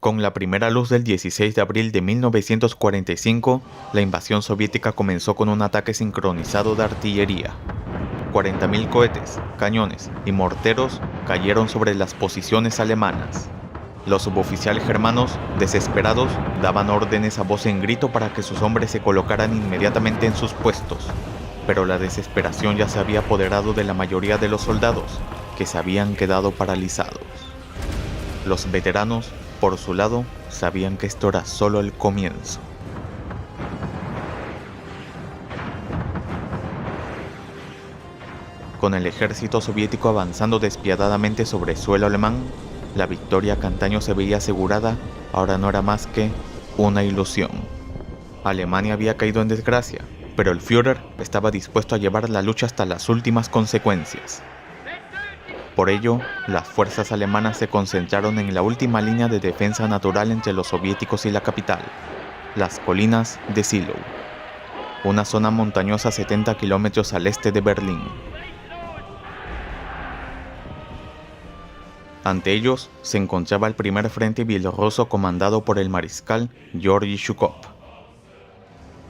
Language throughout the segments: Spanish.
Con la primera luz del 16 de abril de 1945, la invasión soviética comenzó con un ataque sincronizado de artillería. 40.000 cohetes, cañones y morteros cayeron sobre las posiciones alemanas. Los suboficiales germanos, desesperados, daban órdenes a voz en grito para que sus hombres se colocaran inmediatamente en sus puestos. Pero la desesperación ya se había apoderado de la mayoría de los soldados, que se habían quedado paralizados. Los veteranos, por su lado, sabían que esto era solo el comienzo. Con el ejército soviético avanzando despiadadamente sobre suelo alemán, la victoria que antaño se veía asegurada ahora no era más que una ilusión. Alemania había caído en desgracia, pero el Führer estaba dispuesto a llevar la lucha hasta las últimas consecuencias. Por ello, las fuerzas alemanas se concentraron en la última línea de defensa natural entre los soviéticos y la capital, las colinas de Zielou, una zona montañosa 70 kilómetros al este de Berlín. Ante ellos se encontraba el primer frente bielorruso comandado por el mariscal Georgy Zhukov.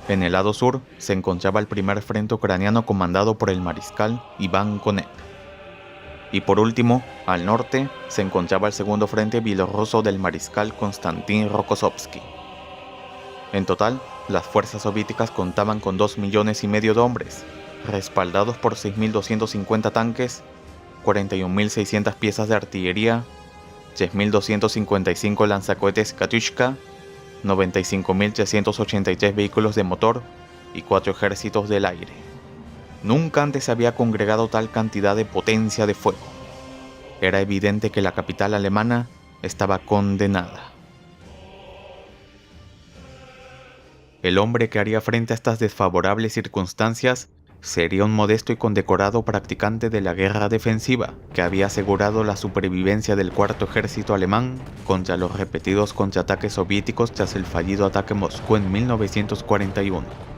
En el lado sur se encontraba el primer frente ucraniano comandado por el mariscal Iván Konev. Y por último, al norte, se encontraba el segundo frente bielorruso del mariscal Konstantin Rokossovsky. En total, las fuerzas soviéticas contaban con 2,5 millones de hombres, respaldados por 6.250 tanques, 41.600 piezas de artillería, 3.255 lanzacohetes Katyushka, 95.383 vehículos de motor y 4 ejércitos del aire. Nunca antes se había congregado tal cantidad de potencia de fuego. Era evidente que la capital alemana estaba condenada. El hombre que haría frente a estas desfavorables circunstancias sería un modesto y condecorado practicante de la guerra defensiva, que había asegurado la supervivencia del cuarto ejército alemán contra los repetidos contraataques soviéticos tras el fallido ataque a Moscú en 1941.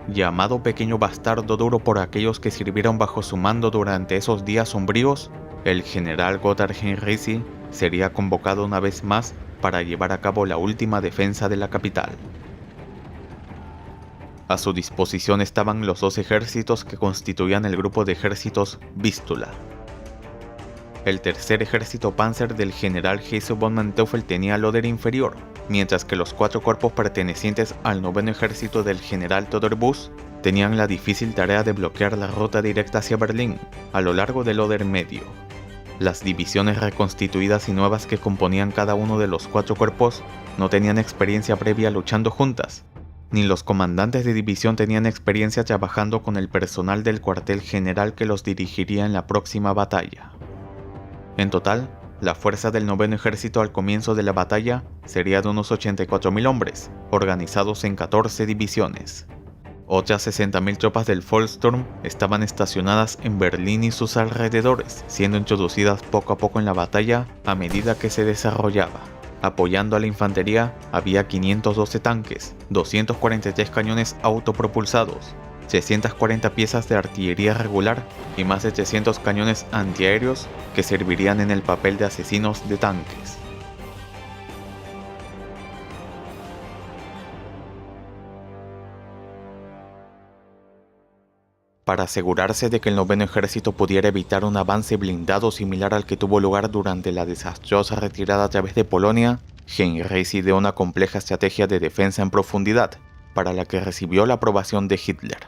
Llamado pequeño bastardo duro por aquellos que sirvieron bajo su mando durante esos días sombríos, el general Gotthard Heinrici sería convocado una vez más para llevar a cabo la última defensa de la capital. A su disposición estaban los 2 ejércitos que constituían el grupo de ejércitos Vístula. El tercer ejército Panzer del general Hesse von Manteuffel tenía el Oder inferior, mientras que los 4 cuerpos pertenecientes al 9º ejército del general Theodor Buss tenían la difícil tarea de bloquear la ruta directa hacia Berlín, a lo largo del Oder medio. Las divisiones reconstituidas y nuevas que componían cada uno de los 4 cuerpos no tenían experiencia previa luchando juntas, ni los comandantes de división tenían experiencia trabajando con el personal del cuartel general que los dirigiría en la próxima batalla. En total, la fuerza del 9º ejército al comienzo de la batalla sería de unos 84.000 hombres, organizados en 14 divisiones. Otras 60.000 tropas del Volkssturm estaban estacionadas en Berlín y sus alrededores, siendo introducidas poco a poco en la batalla a medida que se desarrollaba. Apoyando a la infantería había 512 tanques, 243 cañones autopropulsados, 340 piezas de artillería regular y más de 300 cañones antiaéreos que servirían en el papel de asesinos de tanques. Para asegurarse de que el 9º ejército pudiera evitar un avance blindado similar al que tuvo lugar durante la desastrosa retirada a través de Polonia, Heinrici ideó una compleja estrategia de defensa en profundidad, para la que recibió la aprobación de Hitler.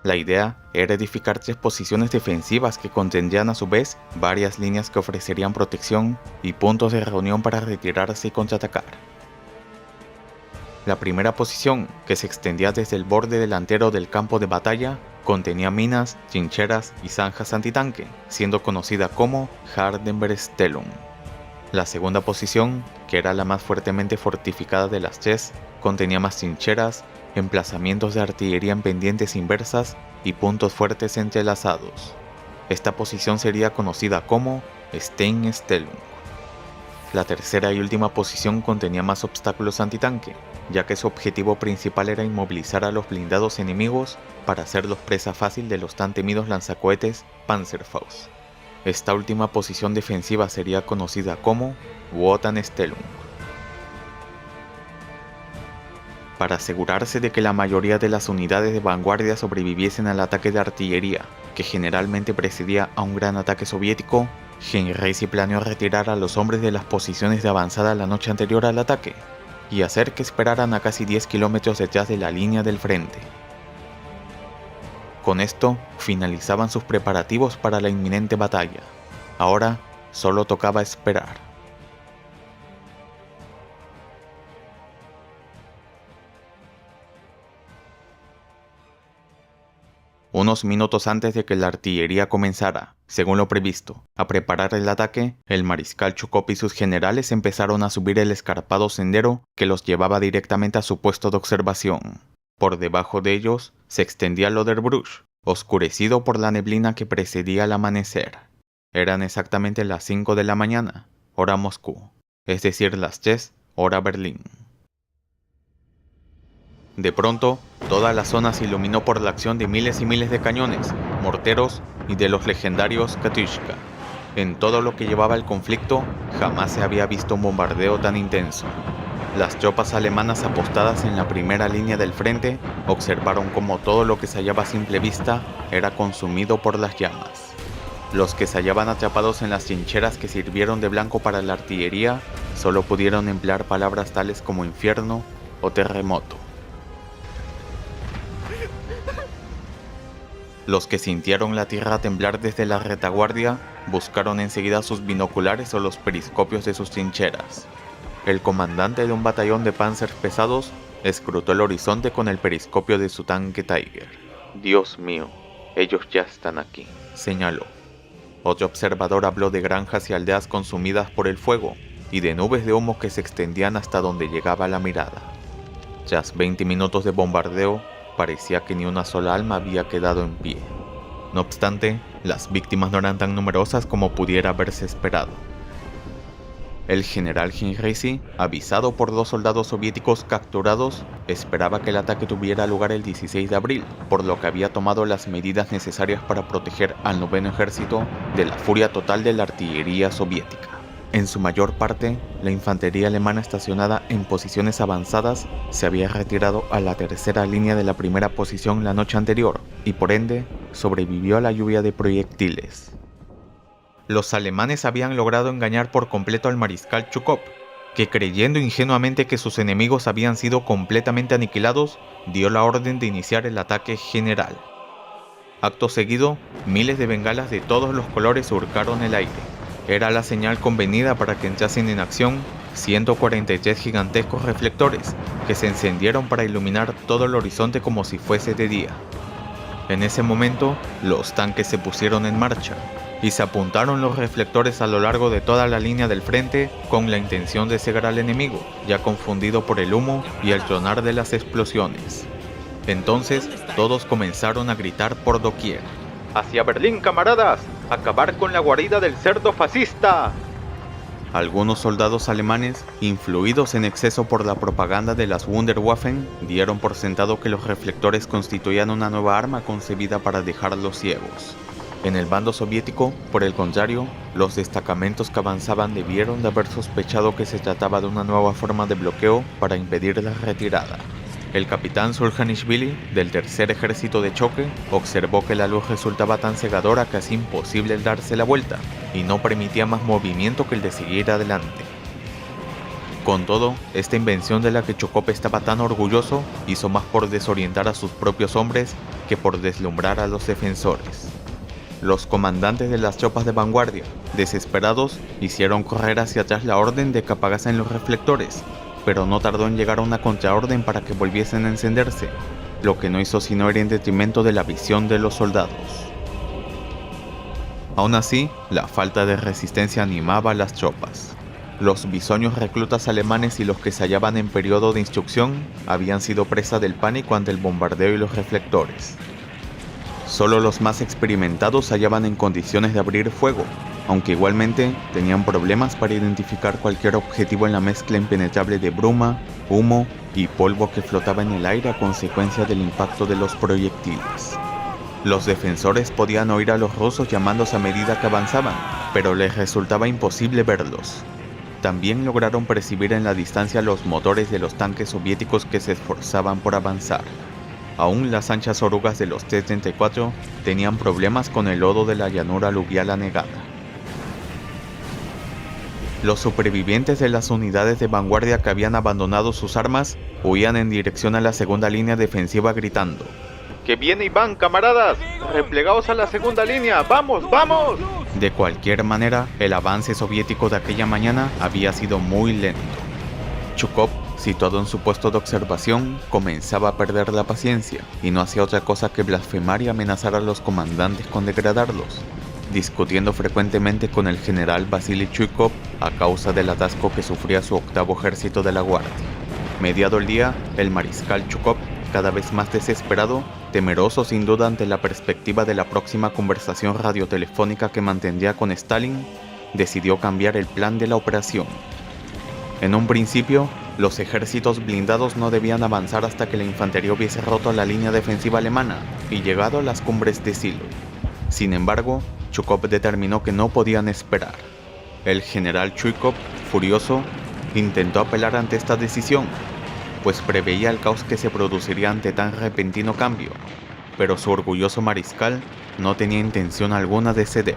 La idea era edificar 3 posiciones defensivas que contendrían a su vez varias líneas que ofrecerían protección y puntos de reunión para retirarse y contraatacar. La primera posición, que se extendía desde el borde delantero del campo de batalla, contenía minas, trincheras y zanjas antitanque, siendo conocida como Hardenbergstellung. La segunda posición, que era la más fuertemente fortificada de las 3, contenía más trincheras, emplazamientos de artillería en pendientes inversas y puntos fuertes entrelazados. Esta posición sería conocida como Steinstellung. La tercera y última posición contenía más obstáculos antitanque, ya que su objetivo principal era inmovilizar a los blindados enemigos para hacerlos presa fácil de los tan temidos lanzacohetes Panzerfaust. Esta última posición defensiva sería conocida como Wotanstellung. Para asegurarse de que la mayoría de las unidades de vanguardia sobreviviesen al ataque de artillería, que generalmente precedía a un gran ataque soviético, Heinrici planeó retirar a los hombres de las posiciones de avanzada la noche anterior al ataque, y hacer que esperaran a casi 10 kilómetros detrás de la línea del frente. Con esto, finalizaban sus preparativos para la inminente batalla. Ahora, solo tocaba esperar. Unos minutos antes de que la artillería comenzara, según lo previsto, a preparar el ataque, el mariscal Chukov y sus generales empezaron a subir el escarpado sendero que los llevaba directamente a su puesto de observación. Por debajo de ellos se extendía Loderbruch, oscurecido por la neblina que precedía el amanecer. Eran exactamente las 5 de la mañana, hora Moscú, es decir, las 3, hora Berlín. De pronto, toda la zona se iluminó por la acción de miles y miles de cañones, morteros y de los legendarios Katyushka. En todo lo que llevaba el conflicto, jamás se había visto un bombardeo tan intenso. Las tropas alemanas apostadas en la primera línea del frente observaron cómo todo lo que se hallaba a simple vista era consumido por las llamas. Los que se hallaban atrapados en las trincheras que sirvieron de blanco para la artillería solo pudieron emplear palabras tales como infierno o terremoto. Los que sintieron la tierra temblar desde la retaguardia buscaron enseguida sus binoculares o los periscopios de sus trincheras. El comandante de un batallón de panzers pesados escrutó el horizonte con el periscopio de su tanque Tiger. «Dios mío, ellos ya están aquí», señaló. Otro observador habló de granjas y aldeas consumidas por el fuego y de nubes de humo que se extendían hasta donde llegaba la mirada. Tras 20 minutos de bombardeo, parecía que ni una sola alma había quedado en pie. No obstante, las víctimas no eran tan numerosas como pudiera haberse esperado. El general Heinrici, avisado por 2 soldados soviéticos capturados, esperaba que el ataque tuviera lugar el 16 de abril, por lo que había tomado las medidas necesarias para proteger al 9º ejército de la furia total de la artillería soviética. En su mayor parte, la infantería alemana estacionada en posiciones avanzadas se había retirado a la tercera línea de la primera posición la noche anterior y por ende sobrevivió a la lluvia de proyectiles. Los alemanes habían logrado engañar por completo al mariscal Chukov, que creyendo ingenuamente que sus enemigos habían sido completamente aniquilados, dio la orden de iniciar el ataque general. Acto seguido, miles de bengalas de todos los colores surcaron el aire. Era la señal convenida para que entrasen en acción 143 gigantescos reflectores que se encendieron para iluminar todo el horizonte como si fuese de día. En ese momento, los tanques se pusieron en marcha y se apuntaron los reflectores a lo largo de toda la línea del frente con la intención de cegar al enemigo, ya confundido por el humo y el tronar de las explosiones. Entonces, todos comenzaron a gritar por doquier: «¡Hacia Berlín, camaradas! ¡Acabar con la guarida del cerdo fascista!». Algunos soldados alemanes, influidos en exceso por la propaganda de las Wunderwaffen, dieron por sentado que los reflectores constituían una nueva arma concebida para dejarlos ciegos. En el bando soviético, por el contrario, los destacamentos que avanzaban debieron de haber sospechado que se trataba de una nueva forma de bloqueo para impedir la retirada. El capitán Suljanishvili, del tercer ejército de choque, observó que la luz resultaba tan cegadora que hacía imposible el darse la vuelta, y no permitía más movimiento que el de seguir adelante. Con todo, esta invención de la que Chukov estaba tan orgulloso hizo más por desorientar a sus propios hombres que por deslumbrar a los defensores. Los comandantes de las tropas de vanguardia, desesperados, hicieron correr hacia atrás la orden de que apagasen los reflectores, pero no tardó en llegar a una contraorden para que volviesen a encenderse, lo que no hizo sino ir en detrimento de la visión de los soldados. Aún así, la falta de resistencia animaba a las tropas. Los bisoños reclutas alemanes y los que se hallaban en periodo de instrucción habían sido presa del pánico ante el bombardeo y los reflectores. Solo los más experimentados se hallaban en condiciones de abrir fuego, aunque igualmente tenían problemas para identificar cualquier objetivo en la mezcla impenetrable de bruma, humo y polvo que flotaba en el aire a consecuencia del impacto de los proyectiles. Los defensores podían oír a los rusos llamándose a medida que avanzaban, pero les resultaba imposible verlos. también lograron percibir en la distancia los motores de los tanques soviéticos que se esforzaban por avanzar. Aún las anchas orugas de los T-34 tenían problemas con el lodo de la llanura aluvial anegada. Los supervivientes de las unidades de vanguardia que habían abandonado sus armas huían en dirección a la segunda línea defensiva gritando: ¡Que viene Iván, camaradas! ¡Replegaos a la segunda línea! ¡Vamos, vamos! De cualquier manera, el avance soviético de aquella mañana había sido muy lento. Chukov, situado en su puesto de observación, comenzaba a perder la paciencia y no hacía otra cosa que blasfemar y amenazar a los comandantes con degradarlos, discutiendo frecuentemente con el general Vasily Chuikov a causa del atasco que sufría su octavo ejército de la Guardia. Mediado el día, el mariscal Chukov, cada vez más desesperado, temeroso sin duda ante la perspectiva de la próxima conversación radiotelefónica que mantendría con Stalin, decidió cambiar el plan de la operación. En un principio, los ejércitos blindados no debían avanzar hasta que la infantería hubiese roto la línea defensiva alemana y llegado a las cumbres de Silo. Sin embargo, Chukov determinó que no podían esperar. El general Chuikov, furioso, intentó apelar ante esta decisión, pues preveía el caos que se produciría ante tan repentino cambio, pero su orgulloso mariscal no tenía intención alguna de ceder.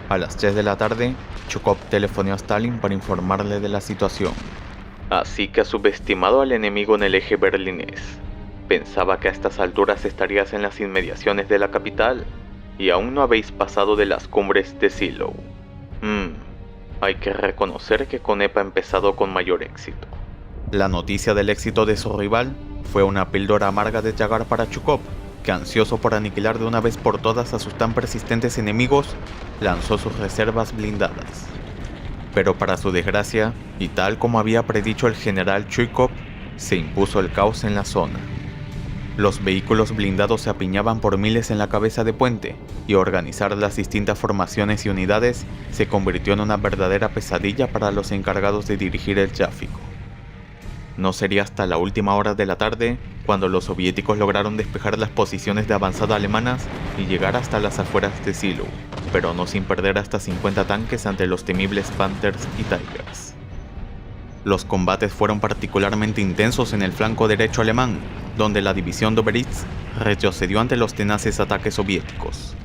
A las 3 de la tarde, Chukov telefonó a Stalin para informarle de la situación. Así que has subestimado al enemigo en el eje berlinés. Pensaba que a estas alturas estarías en las inmediaciones de la capital, y aún no habéis pasado de las cumbres de Silo. Hay que reconocer que Conepa ha empezado con mayor éxito. La noticia del éxito de su rival fue una píldora amarga de tragar para Chukov, que ansioso por aniquilar de una vez por todas a sus tan persistentes enemigos, lanzó sus reservas blindadas. Pero para su desgracia, y tal como había predicho el general Chuikov, se impuso el caos en la zona. Los vehículos blindados se apiñaban por miles en la cabeza de puente, y organizar las distintas formaciones y unidades se convirtió en una verdadera pesadilla para los encargados de dirigir el tráfico. No sería hasta la última hora de la tarde cuando los soviéticos lograron despejar las posiciones de avanzada alemanas y llegar hasta las afueras de Silo, pero no sin perder hasta 50 tanques ante los temibles Panthers y Tigers. Los combates fueron particularmente intensos en el flanco derecho alemán, donde la división Doberitz retrocedió ante los tenaces ataques soviéticos.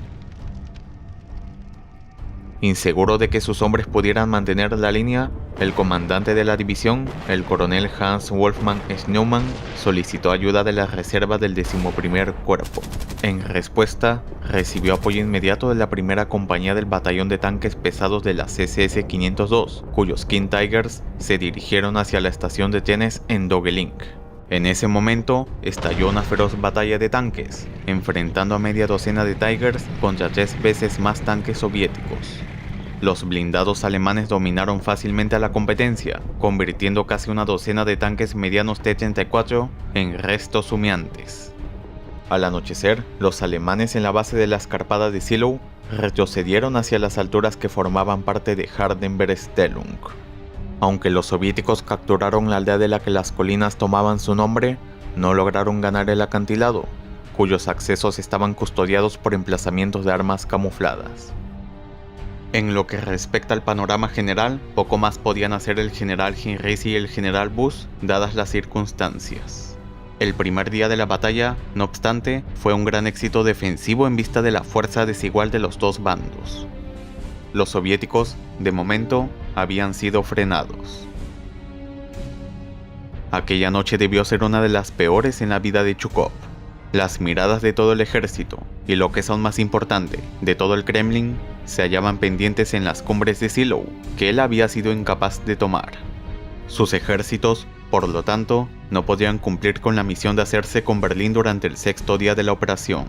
Inseguro de que sus hombres pudieran mantener la línea, el comandante de la división, el coronel Hans Wolfmann Schneemann, solicitó ayuda de la reserva del 11º Cuerpo. En respuesta, recibió apoyo inmediato de la primera compañía del batallón de tanques pesados de la SS 502, cuyos King Tigers se dirigieron hacia la estación de trenes en Dogelink. En ese momento, estalló una feroz batalla de tanques, enfrentando a media docena de Tigers contra 3 veces más tanques soviéticos. Los blindados alemanes dominaron fácilmente a la competencia, convirtiendo casi una docena de tanques medianos T-34 en restos humeantes. Al anochecer, los alemanes en la base de la escarpada de Silo retrocedieron hacia las alturas que formaban parte de Hardenbergstellung. Aunque los soviéticos capturaron la aldea de la que las colinas tomaban su nombre, no lograron ganar el acantilado, cuyos accesos estaban custodiados por emplazamientos de armas camufladas. En lo que respecta al panorama general, poco más podían hacer el general Heinrici y el general Buss, dadas las circunstancias. El primer día de la batalla, no obstante, fue un gran éxito defensivo en vista de la fuerza desigual de los dos bandos. Los soviéticos, de momento, habían sido frenados. Aquella noche debió ser una de las peores en la vida de Chukov. Las miradas de todo el ejército, y lo que es aún más importante, de todo el Kremlin, se hallaban pendientes en las cumbres de Silo, que él había sido incapaz de tomar. Sus ejércitos, por lo tanto, no podían cumplir con la misión de hacerse con Berlín durante el 6º día de la operación.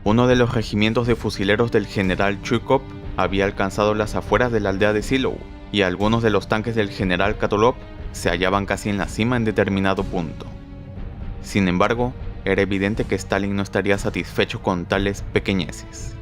Uno de los regimientos de fusileros del general Chuikov había alcanzado las afueras de la aldea de Silo, y algunos de los tanques del general Katolov se hallaban casi en la cima en determinado punto. Sin embargo, era evidente que Stalin no estaría satisfecho con tales pequeñeces.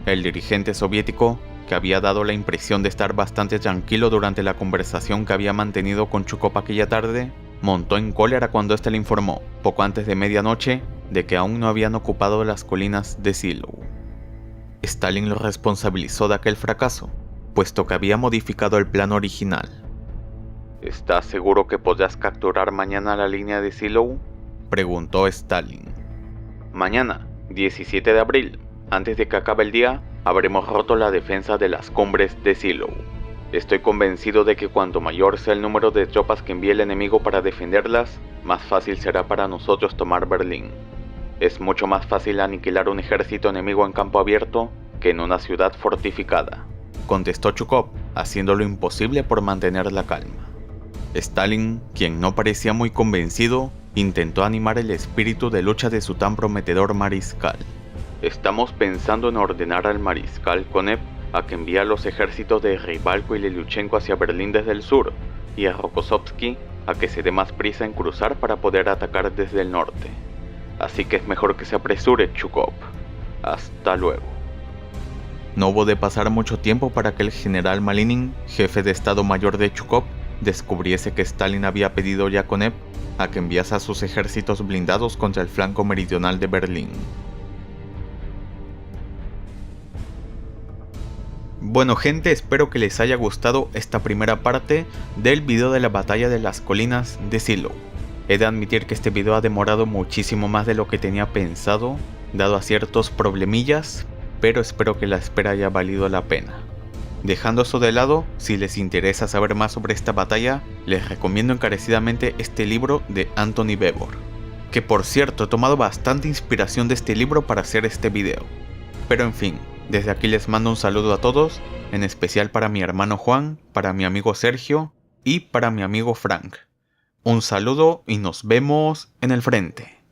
El dirigente soviético, que había dado la impresión de estar bastante tranquilo durante la conversación que había mantenido con Chukov aquella tarde, montó en cólera cuando éste le informó, poco antes de medianoche, de que aún no habían ocupado las colinas de Silo. Stalin lo responsabilizó de aquel fracaso, puesto que había modificado el plan original. ¿Estás seguro que podrás capturar mañana la línea de Silo? Preguntó Stalin. Mañana, 17 de abril, antes de que acabe el día, habremos roto la defensa de las cumbres de Silo. Estoy convencido de que cuanto mayor sea el número de tropas que envíe el enemigo para defenderlas, más fácil será para nosotros tomar Berlín. Es mucho más fácil aniquilar un ejército enemigo en campo abierto que en una ciudad fortificada, contestó Chukov, haciendo lo imposible por mantener la calma. Stalin, quien no parecía muy convencido, intentó animar el espíritu de lucha de su tan prometedor mariscal. Estamos pensando en ordenar al mariscal Konev a que envíe a los ejércitos de Rybalko y Leliuchenko hacia Berlín desde el sur, y a Rokossovski a que se dé más prisa en cruzar para poder atacar desde el norte. Así que es mejor que se apresure, Chukov. Hasta luego. No hubo de pasar mucho tiempo para que el general Malinin, jefe de Estado Mayor de Chukov, descubriese que Stalin había pedido ya a Konev a que enviase a sus ejércitos blindados contra el flanco meridional de Berlín. Bueno gente, espero que les haya gustado esta primera parte del video de la batalla de las colinas de Silo. He de admitir que este video ha demorado muchísimo más de lo que tenía pensado, dado a ciertos problemillas, pero espero que la espera haya valido la pena. Dejando eso de lado, si les interesa saber más sobre esta batalla, les recomiendo encarecidamente este libro de Anthony Beevor, que por cierto he tomado bastante inspiración de este libro para hacer este video. Pero en fin, desde aquí les mando un saludo a todos, en especial para mi hermano Juan, para mi amigo Sergio y para mi amigo Frank. Un saludo y nos vemos en el frente.